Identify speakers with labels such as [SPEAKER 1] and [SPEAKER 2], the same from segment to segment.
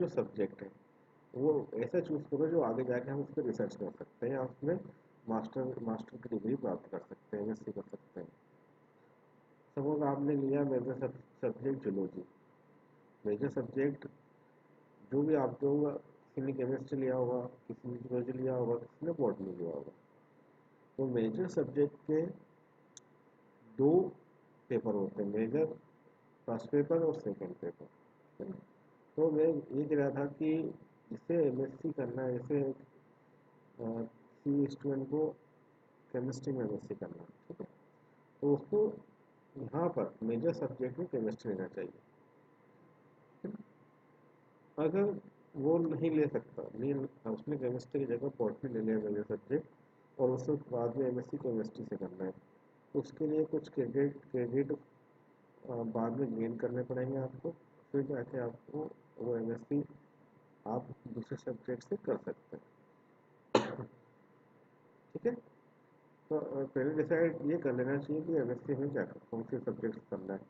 [SPEAKER 1] जो सब्जेक्ट है वो ऐसा चूज़ करो जो आगे जाके हम उस पर रिसर्च कर सकते हैं या उसमें मास्टर की डिग्री प्राप्त कर सकते हैं, एमएससी कर सकते हैं। सपोज आपने लिया major subject zoology. Major subject जो भी आप जो होगा, किसी ने केमिस्ट्री लिया होगा, किसी ने जूलॉजी लिया होगा, किसी ने बॉटनी लिया होगा। तो मेजर सब्जेक्ट के दो पेपर होते हैं, मेजर फर्स्ट पेपर और सेकंड पेपर, है ना। तो मैं ये कह रहा था कि जिसे एमएससी करना है, जैसे किसी स्टूडेंट को केमिस्ट्री में एमएससी करना है, ठीक है, तो उसको यहाँ पर मेजर सब्जेक्ट में केमिस्ट्री लेना चाहिए, ठीक है? अगर वो नहीं ले सकता, नहीं, उसने केमिस्ट्री की जगह बॉटनी ले लिया मेजर सब्जेक्ट और उसको बाद में एमएससी केमिस्ट्री से करना है, तो उसके लिए कुछ क्रेडिट बाद में गेन करने पड़ेंगे आपको, फिर जाके आपको वो एमएससी आप दूसरे सब्जेक्ट से कर सकते हैं, ठीक है। तो पहले डिसाइड ये कर लेना चाहिए कि एमएससी में क्या कौन से सब्जेक्ट करना है।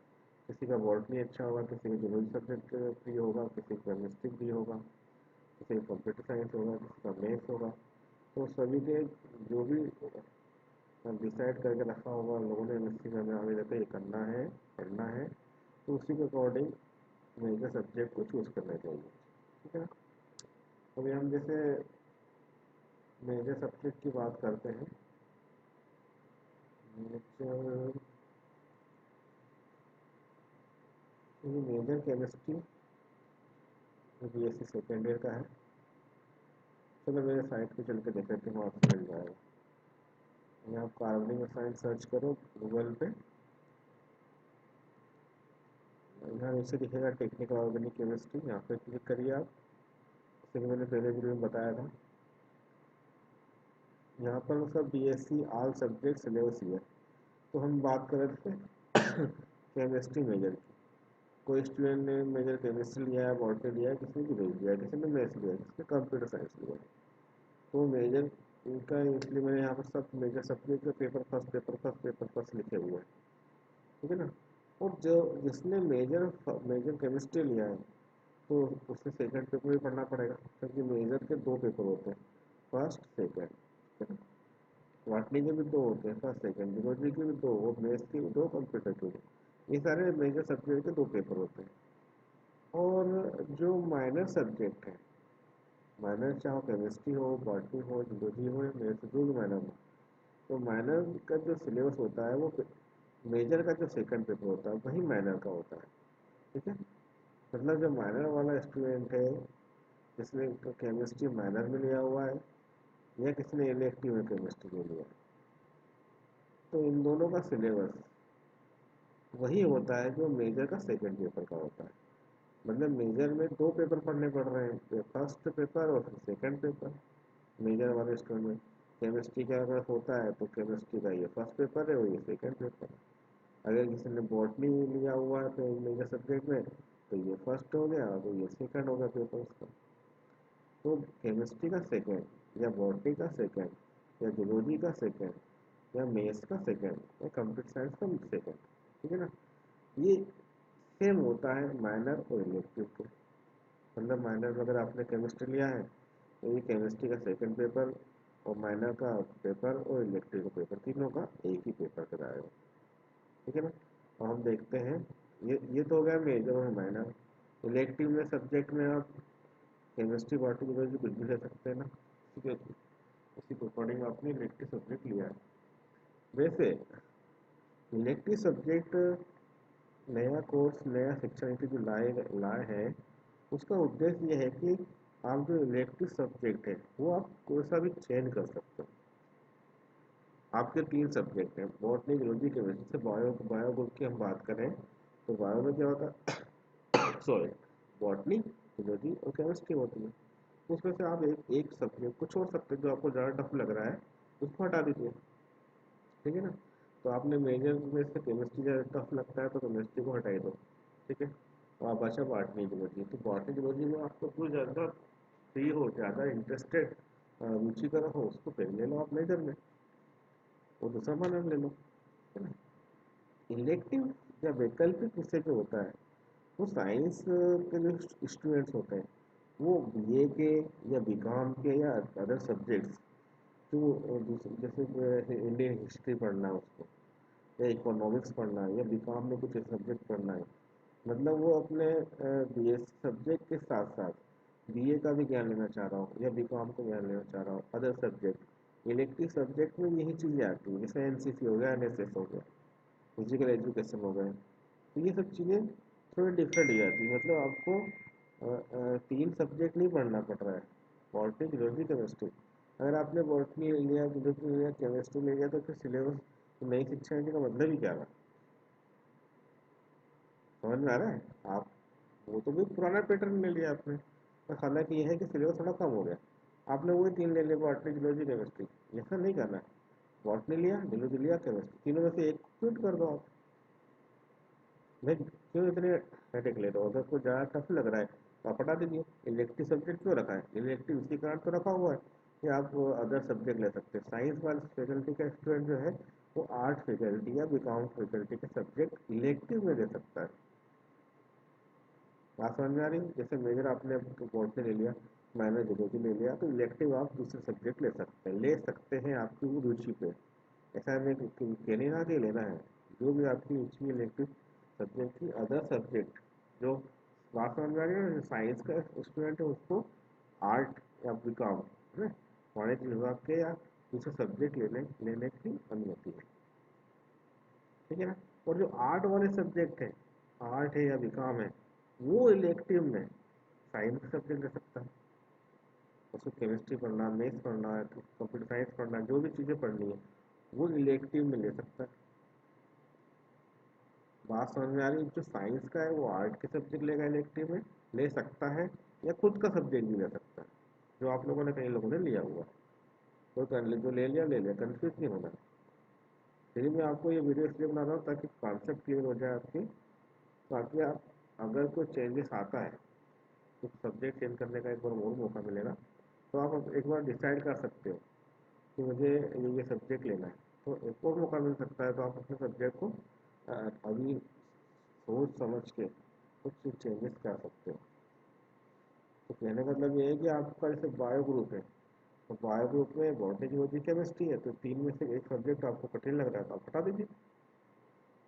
[SPEAKER 1] किसी का बॉटनी अच्छा होगा, किसी का जूलॉजी सब्जेक्ट प्रिय होगा, किसी का केमिस्ट्री प्रिय होगा, किसी का कंप्यूटर साइंस होगा, किसी का मैथ्स होगा। तो सभी के जो भी डिसाइड करके रखा होगा लोगों ने एमएससी में हमें आगे जाकर ये करना है, पढ़ना है, तो उसी के अकॉर्डिंग मेजर सब्जेक्ट को चूज़ करना चाहिए, ठीक है ना। अभी हम जैसे मेजर सब्जेक्ट की बात करते हैं, major major chemistry BSc second year का है। चलो मेरे साइट पे चल के देख लेते हैं, वहाँ आपको मिल जाएगा। यहाँ आप कार्बनिक रसायन सर्च करो गूगल पे, यहाँ नीचे दिखेगा टेक्निकल ऑर्गेनिक केमिस्ट्री, यहाँ पे क्लिक करिए आप। जैसे कि मैंने पहले वीडियो में बताया था, यहाँ पर उसका बीएससी ऑल सब्जेक्ट सिलेबस ही है। तो हम बात कर रहे थे केमिस्ट्री मेजर की। कोई स्टूडेंट ने मेजर केमिस्ट्री लिया है, बॉटनी लिया है, किसी ने जूलॉजी लिया है, किसी ने मैथ्स लिया है, किसी ने कंप्यूटर साइंस लिया है। तो मेजर इनका इसलिए मैंने यहाँ पर सब मेजर सब्जेक्ट के पेपर फर्स्ट लिखे हुए हैं, ठीक है ना। और जो जिसने मेजर केमिस्ट्री लिया है, तो उसे सेकंड पेपर भी पढ़ना पड़ेगा, क्योंकि मेजर के दो पेपर होते हैं, फर्स्ट सेकंड, ठीक है ना। बॉटनी के भी दो होते हैं, फर्स्ट सेकंड, जूलॉजी के भी दो, और मैथ्स के भी दो, कंप्यूटर के भी। ये सारे मेजर सब्जेक्ट के दो पेपर होते हैं। और जो माइनर सब्जेक्ट है, माइनर चाहे केमिस्ट्री हो, बॉटनी हो, जूलॉजी हो या मैथ्स, जो भी माइनर हो, तो माइनर का जो सिलेबस होता है वो मेजर का जो सेकंड पेपर होता है वही माइनर का होता है, ठीक है। मतलब जो माइनर वाला स्टूडेंट है, जिसने केमिस्ट्री माइनर में लिया हुआ है या किसी ने इलेक्टिव में केमिस्ट्री ले लिया है, तो इन दोनों का सिलेबस वही होता है जो मेजर का सेकंड पेपर का होता है। मतलब मेजर में दो पेपर पढ़ने पड़ रहे हैं, फर्स्ट पेपर और सेकंड पेपर। मेजर वाले स्टूडेंट में केमिस्ट्री का अगर होता है तो केमिस्ट्री का ये फर्स्ट पेपर है और ये सेकंड पेपर है। अगर किसी ने बॉटनी लिया हुआ है तो मेजर सब्जेक्ट में, तो ये फर्स्ट हो गया तो ये सेकंड हो गया पेपर उसका। तो केमिस्ट्री का सेकंड या बॉटनी का सेकंड या जूलॉजी का सेकंड या मैथ्स का सेकंड या कंप्यूटर साइंस का सेकंड, ठीक है ना। ये सेम होता है माइनर और इलेक्टिव के। मतलब माइनर में अगर आपने केमिस्ट्री लिया है तो ये केमिस्ट्री का सेकंड पेपर और माइनर का पेपर और इलेक्ट्रिक का पेपर, तीनों का एक ही पेपर कराएगा, ठीक है ना। और हम देखते हैं, ये तो हो गया मेजर और माइनर। इलेक्टिव में सब्जेक्ट में आप केमिस्ट्री बॉटनी जूलॉजी कुछ भी ले सकते हैं ना, ठीक है। उसी के अकॉर्डिंग आपने इलेक्टिव सब्जेक्ट लिया है। वैसे इलेक्टिव सब्जेक्ट नया कोर्स, नया शिक्षा नीति जो लाए है, उसका उद्देश्य ये है कि आप जो इलेक्टिव सब्जेक्ट है वो आप कोई सा भी चेंज कर सकते हो। आपके तीन सब्जेक्ट हैं, बॉटनी, जूलॉजी, केमिस्ट्री। से बायो ग्रुप की हम बात करें तो बायो में क्या होता है सॉरी, बॉटनी, जूलॉजी और केमिस्ट्री होती है। उसमें से आप एक एक सब्जेक्ट को छोड़ सकते हैं, जो आपको ज़्यादा टफ लग रहा है उसको हटा दीजिए, ठीक है ना। तो आपने मेजर में से केमिस्ट्री ज़्यादा टफ लगता है तो केमिस्ट्री को हटाई दो, ठीक है। और आप बचा बॉटनी, जूलॉजी। तो बॉटनी, जूलॉजी में आपको कुछ ज़्यादा फ्री हो, ज़्यादा इंटरेस्टेड, रुचिकर हो, उसको पहले ले लो आप मेजर में, वो दूसरा मानर ले लो, है ना। इलेक्टिव या वैकल्पिक विषय जो होता है वो साइंस के जो स्टूडेंट्स होते हैं वो बीए के या बीकॉम के या अदर सब्जेक्ट्स जो जैसे इंडियन हिस्ट्री पढ़ना है उसको, या इकोनॉमिक्स पढ़ना है, या बीकॉम में कुछ सब्जेक्ट पढ़ना है, मतलब वो अपने बीएससी सब्जेक्ट के साथ साथ बीए का भी ज्ञान लेना चाह रहा हूँ या बीकॉम का ज्ञान लेना चाह रहा हूँ, अदर सब्जेक्ट इलेक्टिव सब्जेक्ट में यही चीज़ें आती हैं, जैसे एनसीसी हो गया, एनएसएस हो गया, फिजिकल एजुकेशन हो गए। तो ये सब चीज़ें थोड़ी डिफरेंट हो जाती है, मतलब आपको तीन सब्जेक्ट नहीं पढ़ना पड़ रहा है, बॉटनी जूलॉजी केमिस्ट्री। अगर आपने बॉटनी ले लिया, जूलॉजी ले लिया, केमिस्ट्री ले लिया, तो फिर सिलेबस नई शिक्षा नीति का मतलब ही क्या है? समझ में आ रहा है? आप वो तो भी पुराना पैटर्न ले लिया आपने, बस हालांकि ये है कि सिलेबस थोड़ा कम हो गया। आपने वही तीन ले लिया, बॉटनी जूलॉजी केमिस्ट्री, ऐसा नहीं करना है। बॉटनी लिया, जूलॉजी लिया, केमिस्ट्री, तीनों में से एक क्विट कर दो आप। नहीं, क्यों इतने हेडेक ले रहे हो? अगर कोई ज़्यादा टफ लग रहा है तो आप हटा दीजिए। इलेक्टिव सब्जेक्ट क्यों रखा है? इलेक्टिव इसी कारण तो रखा हुआ है कि आप अदर सब्जेक्ट ले सकते हैं। साइंस वाले फैकल्टी का स्टूडेंट जो है वो आर्ट फैकल्टी या बीकॉम फैकल्टी के सब्जेक्ट इलेक्टिव में ले सकता है। बात समझ में आ रही है? जैसे मेजर आपने बॉटनी ले लिया, मैंने जूलॉजी ले लिया, तो इलेक्टिव आप दूसरे सब्जेक्ट ले सकते हैं आपकी वो रुचि पे। ऐसा मैं कह नहीं रहा कि लेना है, जो भी आपकी रुचि है इलेक्टिव सब्जेक्ट की, अदर सब्जेक्ट जो बात समझ में आ रही है ना, साइंस का स्टूडेंट है उसको आर्ट या बीकॉम है ना, वाणिज्य विभाग के या दूसरे सब्जेक्ट लेने लेने की अनुमति है, ठीक है ना। और जो आर्ट वाले सब्जेक्ट है, आर्ट है या बीकॉम है, वो इलेक्टिव में साइंस का सब्जेक्ट ले सकता है। उसको केमिस्ट्री पढ़ना, मैथ्स पढ़ना है, कंप्यूटर साइंस पढ़ना है, जो भी चीज़ें पढ़नी है वो इलेक्टिव में ले सकता है। बात समझ में आ रही है? जो साइंस का है वो आर्ट के सब्जेक्ट लेगा इलेक्टिव में, ले सकता है, या खुद का सब्जेक्ट भी ले सकता है, जो आप लोगों ने, कई लोगों ने लिया हुआ। कोई कर ले, जो ले लिया, कंफ्यूज नहीं होना। फिर मैं आपको ये वीडियो इसलिए बना रहा हूँ ताकि कॉन्सेप्ट क्लियर हो जाए आपकी, ताकि आप अगर कोई चेंजेस आता है तो सब्जेक्ट चेंज करने का एक बार और मौका मिलेगा, तो आप अब एक बार डिसाइड कर सकते हो कि मुझे ये सब्जेक्ट लेना है, तो एक और मौका मिल सकता है, तो आप अपने सब्जेक्ट को अभी सोच समझ के कुछ चेंजेस कर सकते हो। तो कहने का मतलब ये है कि आपका जैसे बायो ग्रुप है, तो बायो ग्रुप में बॉटनी जूलॉजी केमिस्ट्री है, तो तीन में से एक सब्जेक्ट आपको कठिन लग रहा है तो आप हटा दीजिए,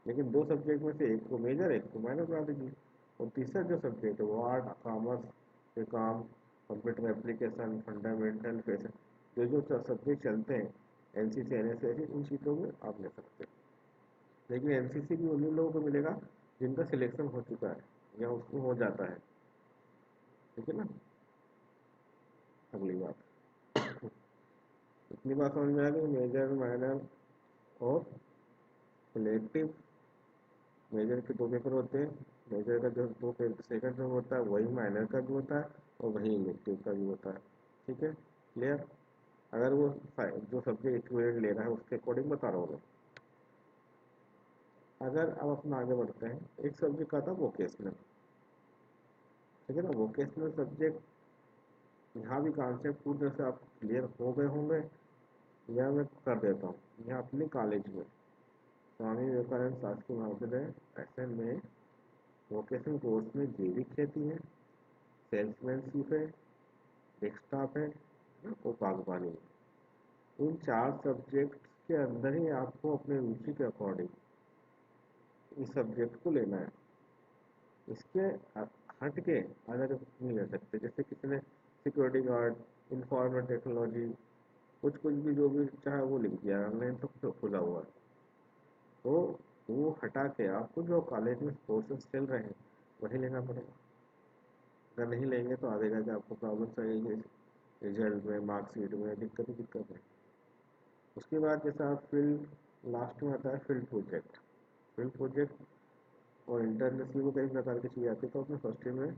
[SPEAKER 1] लेकिन दो सब्जेक्ट में से एक को मेजर, एक को माइनर बना दीजिए। और तीसरा जो सब्जेक्ट है वो आर्ट, कॉमर्स के काम, कंप्यूटर एप्लीकेशन, फंडामेंटल, फैशन, जो जो सब्जेक्ट चलते हैं एनसीसी एनएसएस, उन चीज़ों में आप ले सकते हैं। लेकिन एनसीसी भी उन्हीं लोगों को मिलेगा जिनका सिलेक्शन हो चुका है या उसको हो जाता है, ठीक है ना। अगली बात, इतनी बात समझ में आ गई, मेजर माइनर और सिलेक्टिव। मेजर के दो पेपर होते हैं, मेजर का जो दो पेपर सेकंड में होता है वही माइनर का भी होता है और वही इलेक्टिव का भी होता है, ठीक है, क्लियर। अगर वो जो सब्जेक्ट इक्विवेलेंट ले रहा है उसके अकॉर्डिंग बता रहा हूँ मैं। अगर अब अपना आगे बढ़ते हैं, एक सब्जेक्ट का था वोकेशनल, ठीक है ना। वोकेशनल सब्जेक्ट, यहाँ भी कॉन्सेप्ट पूरी तरह से आप क्लियर हो गए होंगे, या मैं कर देता हूँ। यहाँ अपने कॉलेज में स्वामी विवेकानंद शासकीय महाविद्यालय ऐसे में वोकेशनल कोर्स में जैविक खेती है, सेल्समैनशिप है, डेस्कटॉप है और बागवानी है। इन चार सब्जेक्ट के अंदर ही आपको अपने रुचि के अकॉर्डिंग इस सब्जेक्ट को लेना है। इसके हट के अलग नहीं ले सकते। जैसे किसी ने सिक्योरिटी गार्ड, इंफॉर्मेशन टेक्नोलॉजी, कुछ कुछ भी जो भी चाहे वो लिख दिया, ऑनलाइन सब खुला हुआ है, तो वो हटा के आपको जो कॉलेज में कोर्सेज चल रहे हैं वही लेना पड़ेगा। अगर नहीं लेंगे तो आगे जाके आपको प्रॉब्लम आएगी, रिजल्ट में, मार्कशीट में दिक्कत ही दिक्कत है। उसके बाद जैसा आप फील्ड, लास्ट में आता है फील्ड प्रोजेक्ट। फील्ड प्रोजेक्ट और इंटर्नशिप में कई प्रकार की चीज़ आती है, तो अपने फर्स्ट ईयर में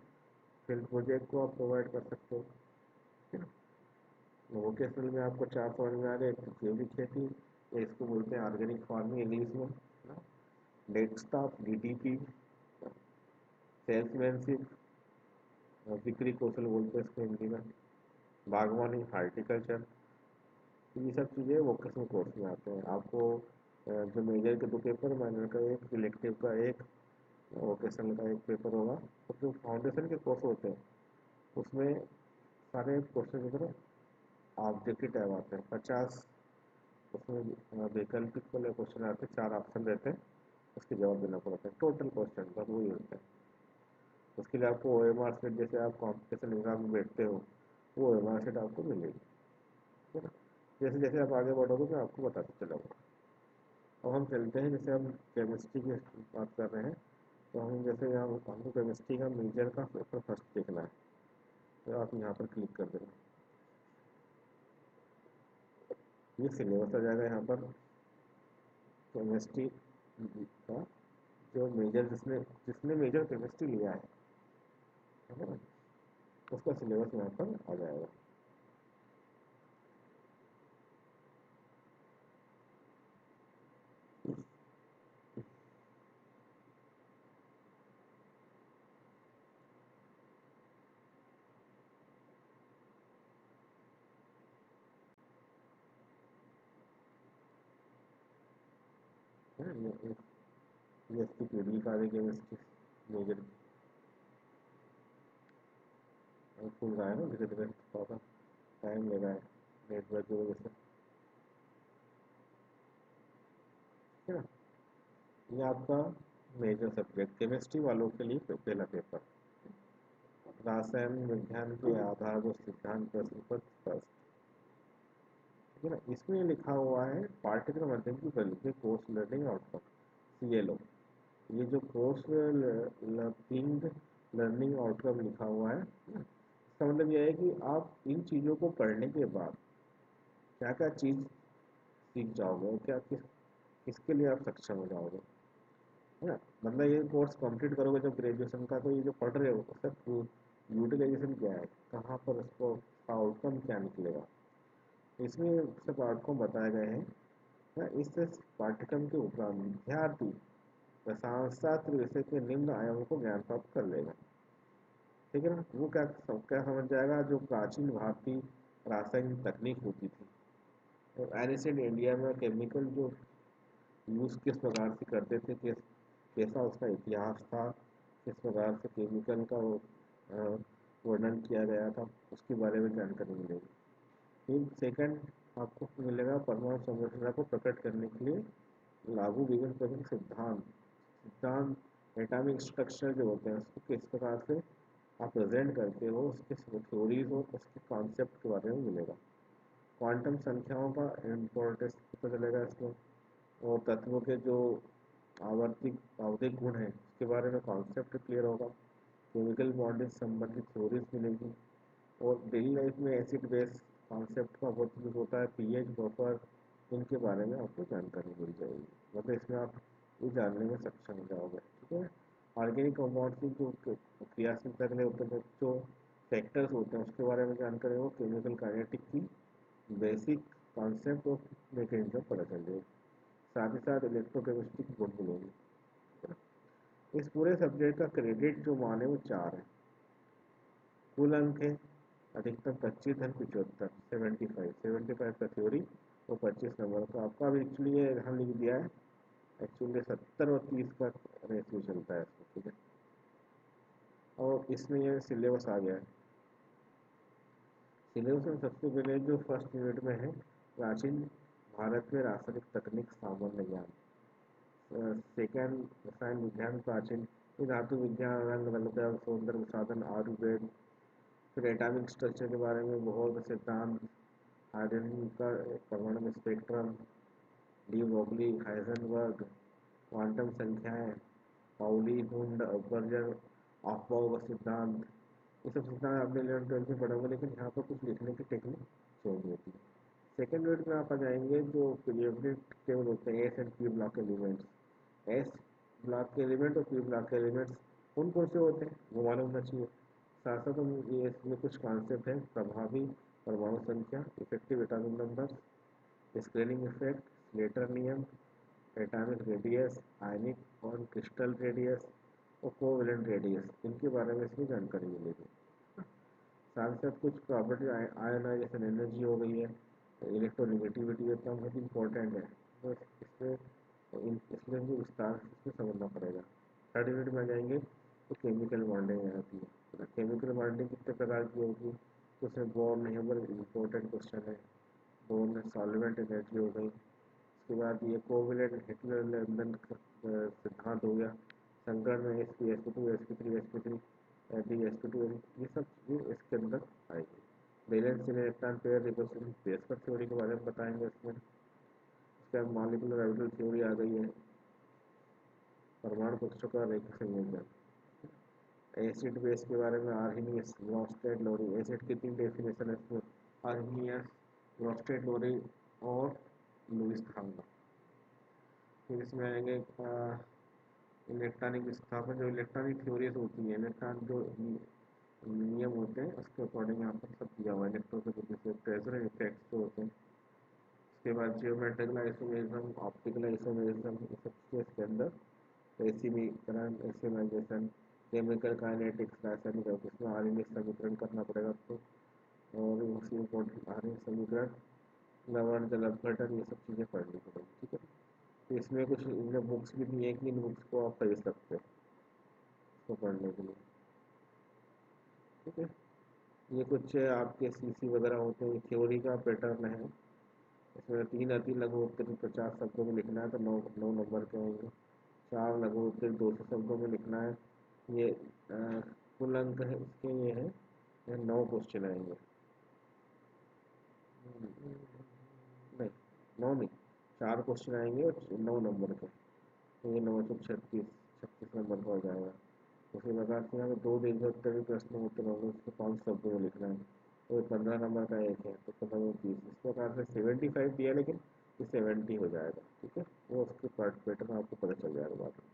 [SPEAKER 1] फील्ड प्रोजेक्ट को आप प्रोवाइड कर सकते हो, ठीक है ना। वोकेशनल में आपको चार समझ में आ गए, एक तो जैविक खेती, या इसको बोलते हैं ऑर्गेनिक फार्मिंग इंग्लिश में, डेस्कटॉप डीटीपी, सेल्समैनशिप, बिक्री कौशल बोलते हैं इसको हिंदी में, बागवानी हार्टिकल्चर। तो ये सब चीज़ें वोकेशनल कोर्स में आते हैं। आपको जो मेजर के दो पेपर, माइनर का एक, इलेक्टिव का एक, वोकेशनल का एक पेपर होगा। तो जो फाउंडेशन के कोर्स होते हैं उसमें सारे क्वेश्चन की तरह ऑब्जेक्टिव टाइप आते हैं 50। उसमें वैकल्पिक वाले क्वेश्चन आते हैं, 4 ऑप्शन रहते हैं, उसके जवाब देना पड़ता है। टोटल क्वेश्चन बस वही होता है। उसके लिए आपको OMR शीट, जैसे आप कॉम्पिटिशन एग्जाम में बैठते हो, वो OMR शीट आपको मिलेगी, ठीक है ना। जैसे जैसे आप आगे बढ़ोगे मैं आपको बताते चलूँगा। अब हम चलते हैं, जैसे हम केमिस्ट्री की बात कर रहे हैं, तो हम जैसे यहाँ हमको केमिस्ट्री का मेजर का पेपर फर्स्ट देखना है, तो आप यहाँ पर क्लिक कर देना। ये सिलेबस आ जाएगा यहाँ पर केमिस्ट्री का, जो मेजर जिसने जिसने मेजर केमिस्ट्री लिया है ना, उसका सिलेबस यहाँ पर आ जाएगा। है ना, ये इसकी PDF आ रही केमिस्ट्री मेजर खुल रहा है ना धीरे धीरे, थोड़ा टाइम लगा है नेटवर्क की वजह से, ठीक है ना। ये आपका मेजर सब्जेक्ट केमिस्ट्री वालों के लिए पहला पेपर, रासायन विज्ञान के आधारभूत सिद्धांत प्रश्न पत्र फर्स्ट, ठीक है ना। इसमें लिखा हुआ है पाठ्यक्रम अध्ययन की प्रगति कोर्स लर्निंग आउटकम, CLO। ये जो कोर्स लर्निंग आउटकम लिखा हुआ है ना, इसका मतलब यह है कि आप इन चीज़ों को पढ़ने के बाद क्या क्या चीज़ सीख जाओगे और क्या किसके लिए आप सक्षम हो जाओगे, है ना। मतलब ये कोर्स कंप्लीट करोगे जब ग्रेजुएशन का, तो ये जो पढ़ रहे हो उसका यूटिलाइजेशन क्या है, कहाँ पर उसको आउटकम क्या निकलेगा, इसमें सब आउटकम बताए गए हैं ना। इस पाठ्यक्रम के उपरांत विद्यार्थी रसायन शास्त्र विषय के निम्न आयामों को ज्ञान प्राप्त कर लेगा, ठीक है ना। वो क्या समझ जाएगा, जो प्राचीन भारतीय रासायनिक तकनीक होती थी, तो एनिसेंट इंडिया में केमिकल जो यूज़ किस प्रकार से करते थे, कैसा उसका इतिहास था, किस प्रकार से केमिकल का अ, वर्णन किया गया था, उसके बारे में जानकारी मिलेगी। फिर सेकंड आपको मिलेगा परमाणु संरचना को प्रकट करने के लिए लागू विघटन प्रकृति सिद्धांत, सिद्धांत एटॉमिक स्ट्रक्चर जो होते हैं उसको किस प्रकार से आप प्रेजेंट करते हो, उसके थ्योरीज और उसके कॉन्सेप्ट के बारे में मिलेगा। क्वांटम संख्याओं का इम्पोर्टेंस पता चलेगा इसमें, और तत्वों के जो आवर्तिक आवधिक गुण हैं उसके बारे में कॉन्सेप्ट क्लियर होगा। केमिकल बॉन्डिंग संबंधित थ्योरीज मिलेगी, और डेली लाइफ में एसिड बेस कॉन्सेप्ट का बहुत यूज होता है, पीएच बफर, इनके बारे में आपको जानकारी मिल जाएगी, मतलब इसमें आप ये जानने में सक्षम हो जाओगे, ठीक है। ऑर्गेनिक कंपाउंड की जो क्रियाशीलता के लिए होते हैं, जो फैक्टर्स होते हैं उसके बारे में जानकारी हो, केमिकल काइनेटिक की बेसिक कॉन्सेप्ट और मैकेनिज्म पता चल जाएगी, साथ ही साथ इलेक्ट्रोकेमिस्ट्री की गुण मिलेगी, ठीक है ना। इस पूरे सब्जेक्ट का क्रेडिट जो माने वो 4 है, कुल अंक है अधिकतम 25 धन 75, 75 का थ्योरी और 25 नंबर का आपका। अब एक्चुअली ये यहाँ लिख दिया है, एक्चुअली 70 और 30 का रेशियो चलता है इसमें, ठीक है। और इसमें ये सिलेबस आ गया है। सिलेबस में सबसे पहले जो फर्स्ट यूनिट में है, प्राचीन भारत में रासायनिक तकनीक सामान्य ज्ञान। सेकेंड रसायन विज्ञान प्राचीन, ये धातु विज्ञान, रंग रंगता सौंदर्य साधन आयुर्वेद। फिर एटॉमिक स्ट्रक्चर के बारे में बहुत सिद्धांत, हाइड्रोजन का परमाणु spectrum, de Broglie, Heisenberg, quantum संख्याएं, पाउली, हुंड, अपवर्जन, अफबाउ का सिद्धांत। ये सब सिद्धांत आपने 11वीं 12वीं में पढ़ा होगा, लेकिन यहाँ पर कुछ लिखने की टेक्निक चेंज होती है। सेकेंड यूनिट में आप आ जाएंगे जो पीरियोडिक टेबल होते हैं, S and P block elements. S block के एलिमेंट और पी ब्लॉक के एलिमेंट्स कौन कौन से होते हैं वो मालूम होना चाहिए। साथ साथ हम ये इसमें कुछ कॉन्सेप्ट हैं, प्रभावी परमाणु संख्या, effective atomic number, screening effect, Slater नियम, एटॉमिक रेडियस, आयनिक और क्रिस्टल रेडियस और कोवेलेंट रेडियस, इनके बारे में इसमें जानकारी मिलेगी। साथ साथ कुछ प्रॉपर्टी आयनाइजेशन एनर्जी हो गई है, इलेक्ट्रोनेगेटिविटी है, तो बहुत इंपॉर्टेंट है, तो इसमें भी विस्तार से इसमें समझना पड़ेगा। थर्ड यूनिट में आ जाएंगे तो केमिकल बॉन्डिंग आती है, केमिकल बॉन्डिंग कितने प्रकार की होगी, तो उसमें बोर्न हेबर इम्पोर्टेंट क्वेश्चन है। बोर्न सॉल्वेंट एनर्जी हो गई। उसके बाद ये कोवलेंट हिटलर लंदन सिद्धांत हो गया। संकरण में S P, sp2, sp3, sp3 D, sp2, ये सब चीज़ें इसके अंदर आएगी। वैलेंस इलेक्ट्रॉन पेयर रिपल्सन बेसपर थ्योरी के बारे में बताएंगे इसमें। उसके बाद मॉलिक्यूलर ऑर्बिटल थ्योरी आ गई है। परमाणु कक्षों का रेखा संयोजन। एसिड बेस के बारे में आर्हेनियस, ब्रोस्टेड, लोरी। एसिड की 3 डेफिनेशन है इसमें, आर्हेनियस, ब्रोस्टेड, लोरी और लुईस थांगा। फिर इसमें आएंगे इलेक्ट्रॉनिक विस्थापन, जो इलेक्ट्रॉनिक थ्योरीज होती है, इलेक्ट्रॉन जो नियम होते हैं उसके अकॉर्डिंग यहाँ पर सब दिया हुआ है। इलेक्ट्रॉन के जैसे प्रेशर इफेक्ट्स जो होते हैं। उसके बाद जियोमेट्रिकल आइसोमेरिज्म, ऑप्टिकल आइसोमेरिज्म, ये सब चीज़ें इसके अंदर। एसिमीकरण, एसिमाइजेशन, केमिकल काइनेटिक्स, रासायनिक, उसमें आर्गेनिक समीकरण करना पड़ेगा आपको। और उसी इम्पोर्टेंट आर्गेनिक समीकरण, लवण जल अपघटन, ये सब चीज़ें पढ़नी पड़ेगी, ठीक है। तो इसमें कुछ इनमें बुक्स भी दी है कि इन बुक्स को आप खरीद सकते हैं इसको पढ़ने के लिए, ठीक है। ये कुछ आपके सीसी वगैरह होते हैं, थ्योरी का पैटर्न है। इसमें 3 अति लघु उत्तर 50 शब्दों में लिखना है तो 9 नंबर के आएंगे। 4 लघु उत्तर 200 शब्दों में लिखना है। ये कुल अंक है इसके, ये है, ये 9 क्वेश्चन आएंगे। नहीं, 9 नहीं, 4 क्वेश्चन आएंगे और 9 नंबर के। तो ये 9 से 36, 36 नंबर का हो जाएगा। उसी प्रकार से यहाँ पे 2 दीर्घ उत्तरीय प्रश्न उत्तर होंगे, उसको 5 शब्दों में लिखना है। तो 15 नंबर का एक है, तो 15 में 20, इस प्रकार से 75 दिया, लेकिन ये 70 हो जाएगा, ठीक है। वो उसके पार्ट पैटर्न आपको पता चल जाएगा बाद में।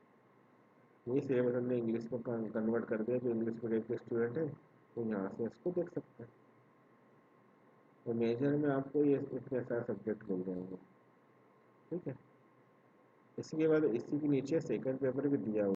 [SPEAKER 1] यही सिलेबस हमने इंग्लिश में कन्वर्ट कर दिया। जो इंग्लिश मीडियम के स्टूडेंट हैं वो यहाँ से इसको देख सकते हैं। तो मेजर में आपको ये इतने सारे सब्जेक्ट मिल जाएंगे, ठीक है। इसी के बाद इसी के नीचे सेकंड पेपर भी दिया हुआ